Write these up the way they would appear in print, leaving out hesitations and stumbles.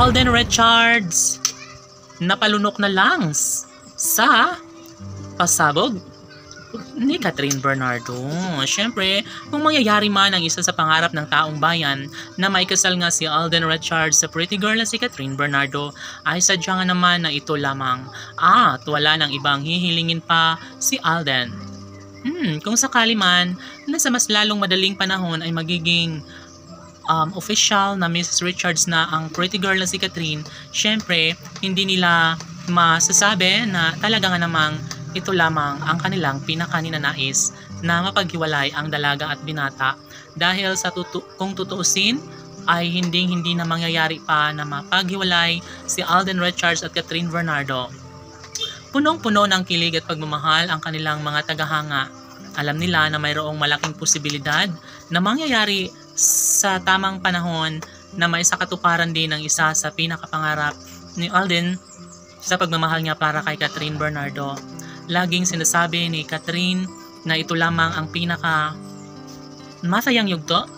Alden Richards napalunok na lang sa pasabog ni Catherine Bernardo. Siyempre, kung mangyayari man ang isa sa pangarap ng taong bayan na maikasal nga si Alden Richards sa pretty girl na si Catherine Bernardo, ay sadya nga naman na ito lamang at wala nang ibang hihilingin pa si Alden. Kung sakali man na sa mas lalong madaling panahon ay magiging official na Mrs. Richards na ang pretty girl na si Catherine, syempre hindi nila masasabi na talaga nga namang ito lamang ang kanilang pinakaninanais na mapaghiwalay ang dalaga at binata, dahil sa kung tutuusin ay hindi na mangyayari pa na mapaghiwalay si Alden Richards at Catherine Bernardo. Punong-puno ng kilig at pagmamahal ang kanilang mga tagahanga. Alam nila na mayroong malaking posibilidad na mangyayari sa tamang panahon na maisakatuparan din ang isa sa pinakapangarap ni Alden sa pagmamahal niya para kay Catherine Bernardo. Laging sinasabi ni Catherine na ito lamang ang pinaka masayang yugto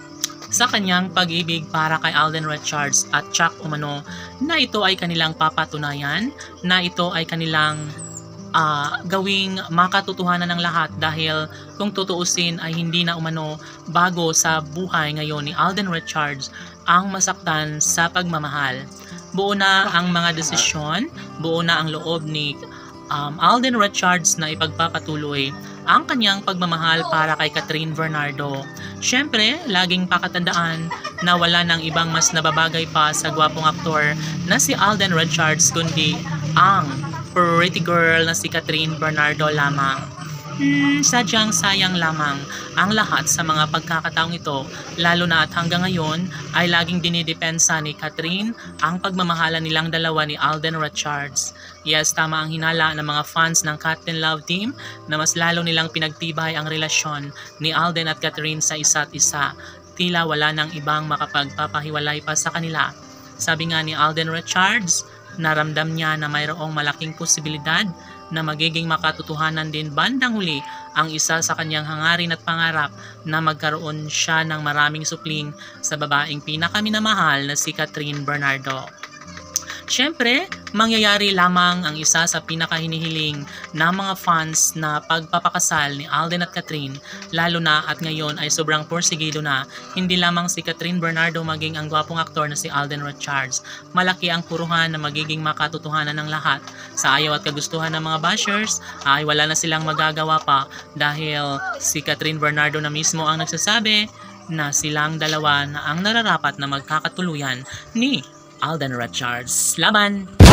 sa kanyang pag-ibig para kay Alden Richards, at tsak umano na ito ay kanilang papatunayan, na ito ay kanilang gawing makatotohanan ng lahat, dahil kung tutuusin ay hindi na umano bago sa buhay ngayon ni Alden Richards ang masaktan sa pagmamahal. Buo na ang mga desisyon, buo na ang loob ni Alden Richards na ipagpapatuloy ang kanyang pagmamahal para kay Catherine Bernardo. Siyempre, laging pakatandaan na wala nang ibang mas nababagay pa sa gwapong aktor na si Alden Richards kundi ang pretty girl na si Catherine Bernardo lamang. Sadyang sayang lamang ang lahat sa mga pagkakataong ito, lalo na at hanggang ngayon ay laging dinidepensa ni Catherine ang pagmamahala nilang dalawa ni Alden Richards. Yes, tama ang hinala ng mga fans ng Cat and Love team na mas lalo nilang pinagtibay ang relasyon ni Alden at Catherine sa isa't isa. Tila wala nang ibang makapagpapahiwalay pa sa kanila. Sabi nga ni Alden Richards, naramdam niya na mayroong malaking posibilidad na magiging makatotohanan din bandang huli ang isa sa kanyang hangarin at pangarap na magkaroon siya ng maraming supling sa babaeng pinakaminamahal na si Catherine Bernardo. Siyempre, mangyayari lamang ang isa sa pinakahinihiling ng mga fans na pagpapakasal ni Alden at Catherine, lalo na at ngayon ay sobrang porsigido na hindi lamang si Catherine Bernardo maging ang gwapong aktor na si Alden Richards. Malaki ang puruhan na magiging makatotohanan ng lahat. Sa ayaw at kagustuhan ng mga bashers ay wala na silang magagawa pa, dahil si Catherine Bernardo na mismo ang nagsasabi na silang dalawa na ang nararapat na magkakatuluyan ni Alden Richards. Laban!